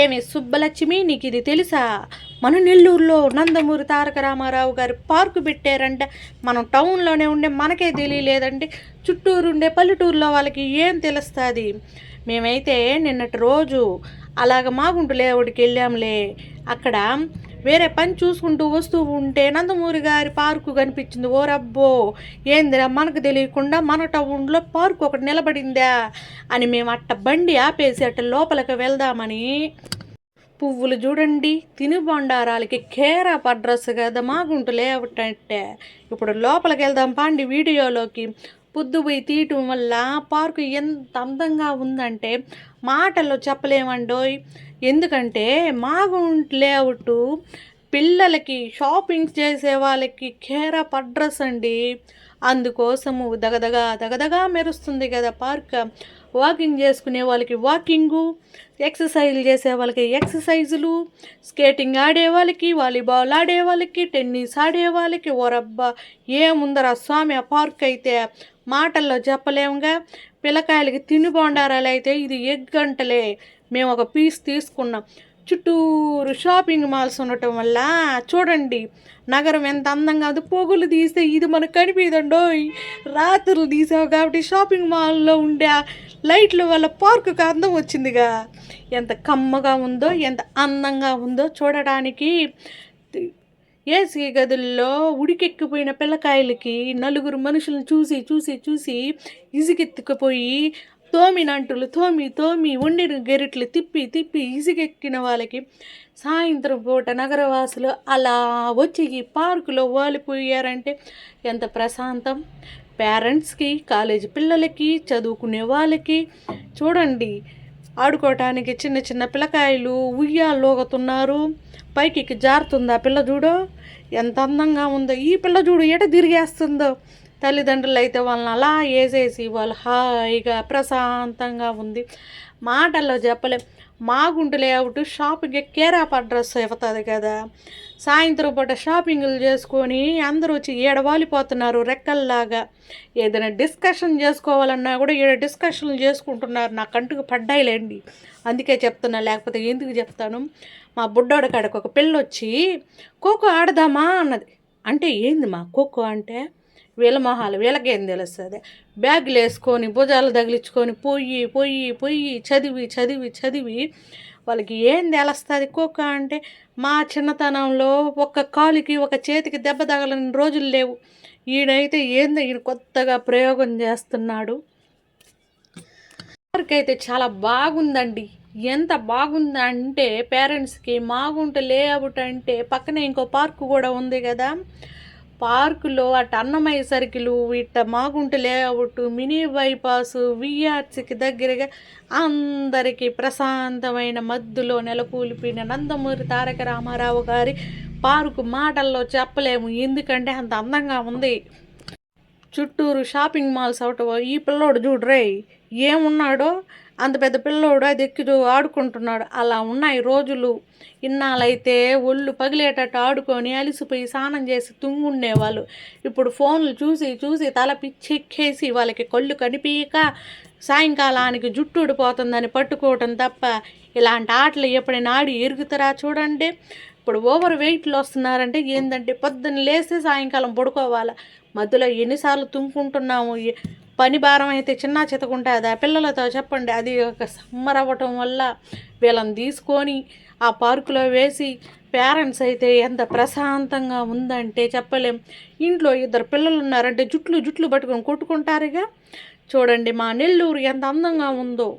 ఏమి సుబ్బలక్ష్మి, నీకు ఇది తెలుసా? మన నెల్లూరులో నందమూరి తారక రామారావు గారు పార్కు పెట్టారంట. మనం టౌన్లోనే ఉండే మనకే తెలియలేదంటే చుట్టూరు ఉండే పల్లెటూరులో వాళ్ళకి ఏం తెలుస్తుంది? మేమైతే నిన్నటి రోజు అలాగ మాగుంటు లేవుడికి వెళ్ళాంలే. అక్కడ వేరే పని చూసుకుంటూ వస్తూ ఉంటే నందమూరి గారి పార్కు కనిపించింది. ఓ రబ్బో, ఏందిరా మనకు తెలియకుండా మన టౌన్లో పార్కు ఒకటి నిలబడిందా అని మేము అట్ట బండి ఆపేసి అట్ట లోపలికి వెళ్దామని. పువ్వులు చూడండి, తినుబండారాలకి కేరా పడ్రస్ కదా మాగుంటు లేఅవుట్ అంటే. ఇప్పుడు లోపలికి వెళ్దాం పాండి వీడియోలోకి. పొద్దు పోయి తీయటం వల్ల పార్కు ఎంత అందంగా ఉందంటే మాటల్లో చెప్పలేమండోయ్. ఎందుకంటే మాగుంటు లేఅవుట్ పిల్లలకి షాపింగ్ చేసే వాళ్ళకి కేరా పడ్రస్ అండి. అందుకోసము దగదగా దగదగా మెరుస్తుంది కదా పార్క్. వాకింగ్ చేసుకునే వాళ్ళకి వాకింగు, ఎక్సర్సైజులు చేసే వాళ్ళకి ఎక్సర్సైజులు, స్కేటింగ్ ఆడే వాళ్ళకి, వాలీబాల్ ఆడే వాళ్ళకి, టెన్నిస్ ఆడే వాళ్ళకి. ఓరబ్బా, ఏముందరా స్వామి ఆ పార్క్ అయితే, మాటల్లో చెప్పలేముగా. పిల్లకాయలకి తినుబండారాలు అయితే ఇది ఎగ్గంటలే. మేము ఒక పీస్ తీసుకున్నాం. చుట్టూరు షాపింగ్ మాల్స్ ఉండటం వల్ల చూడండి నగరం ఎంత అందంగా ఉంది. పొగులు తీస్తే ఇది మనకు కనిపించదండోయ్. రాత్రులు తీసావు కాబట్టి షాపింగ్ మాల్లో ఉండే లైట్ల వల్ల పార్కుకి అందం వచ్చిందిగా. ఎంత కమ్మగా ఉందో, ఎంత అందంగా ఉందో చూడడానికి. ఏసీ గదుల్లో ఉడికెక్కిపోయిన పిల్లకాయలకి నలుగురు మనుషులను చూసి చూసి చూసి ఇసుకెత్తుకుపోయి తోమినంటులు తోమి తోమి వండిన గెరిట్లు తిప్పి తిప్పి ఇసుకెక్కిన వాళ్ళకి సాయంత్రం పూట నగరవాసులు అలా వచ్చి ఈ పార్కులో వాలిపోయారంటే ఎంత ప్రశాంతం. పేరెంట్స్కి, కాలేజీ పిల్లలకి, చదువుకునే వాళ్ళకి చూడండి ఆడుకోవటానికి చిన్న చిన్న పిల్లకాయలు ఉయ్యాలోగుతున్నారు. పైకి జారుతుందా పిల్ల చూడు, ఎంత అందంగా ఉందో. ఈ పిల్ల చూడు ఎట తిరిగేస్తుందో. తల్లిదండ్రులు అయితే వాళ్ళని అలా వేసేసి వాళ్ళు హాయిగా ప్రశాంతంగా ఉంది. మాటల్లో చెప్పలేం. మాగుంటు లేఅవుట్ షాపింగ్ కేరా అడ్రస్ అవుతుంది కదా. సాయంత్రం పూట షాపింగ్లు చేసుకొని అందరూ వచ్చి ఏడవాలిపోతున్నారు రెక్కల్లాగా. ఏదైనా డిస్కషన్ చేసుకోవాలన్నా కూడా ఈడ డిస్కషన్లు చేసుకుంటున్నారు. నా కంటుకు పడ్డాయిలేండి, అందుకే చెప్తున్నా, లేకపోతే ఎందుకు చెప్తాను. మా బుడ్డోడి కాడకు ఒక పిల్ల వచ్చి ఖోఖో ఆడదామా అన్నది. అంటే ఏంది మా ఖోఖో అంటే? వీళ్ళ మొహాలు వీళ్ళకేం తెలుస్తుంది? బ్యాగులు వేసుకొని భుజాలు తగిలించుకొని పోయి పోయి పోయి చదివి చదివి చదివి వాళ్ళకి ఏం తెలుస్తుంది ఖోఖో అంటే? మా చిన్నతనంలో ఒక కాలుకి ఒక చేతికి దెబ్బ తగలని రోజులు లేవు. ఈయనైతే ఏందో ఈయన కొత్తగా ప్రయోగం చేస్తున్నాడు. అయితే చాలా బాగుందండి. ఎంత బాగుందంటే పేరెంట్స్కి మాగుంట లేఅవుట్ అంటే పక్కనే ఇంకో పార్కు కూడా ఉంది కదా. పార్కులో అటు అన్నమయ్య సర్కిలు, ఇట్ట మాగుంట లేఅవుట్, మినీ బైపాస్, విఆర్సికి దగ్గరగా అందరికీ ప్రశాంతమైన మధ్యలో నెలకూలిపోయిన నందమూరి తారక రామారావు గారి పార్కు మాటల్లో చెప్పలేము, ఎందుకంటే అంత అందంగా ఉంది. చుట్టూరు షాపింగ్ మాల్స్ అవటం. ఈ పిల్లోడు చూడరే ఏమున్నాడో, అంత పెద్ద పిల్లోడు అది ఎక్కి ఆడుకుంటున్నాడు. అలా ఉన్నాయి రోజులు. ఇన్నాళ్ళైతే ఒళ్ళు పగిలేటట్టు ఆడుకొని అలిసిపోయి స్నానం చేసి తుంగుండేవాళ్ళు. ఇప్పుడు ఫోన్లు చూసి చూసి తల పిచ్చెక్కేసి వాళ్ళకి కళ్ళు కనిపించక సాయంకాలానికి జుట్టు ఊడిపోతుందని పట్టుకోవటం తప్ప ఇలాంటి ఆటలు ఎప్పుడైనా ఆడి ఎరుగుతారా చూడండి. ఇప్పుడు ఓవర్ వెయిట్లు వస్తున్నారంటే ఏంటంటే పొద్దున్న లేస్తే సాయంకాలం పడుకోవాలి. మధ్యలో ఎన్నిసార్లు తుంకుంటున్నాము. పని భారం అయితే చిన్న చితకుంటుంది. ఆ పిల్లలతో చెప్పండి. అది ఒక సమ్మర్ అవ్వటం వల్ల వీళ్ళని తీసుకొని ఆ పార్కులో వేసి పేరెంట్స్ అయితే ఎంత ప్రశాంతంగా ఉందంటే చెప్పలేం. ఇంట్లో ఇద్దరు పిల్లలు ఉన్నారంటే జుట్లు పట్టుకొని కొట్టుకుంటారుగా. చూడండి మా నెల్లూరు ఎంత అందంగా ఉందో.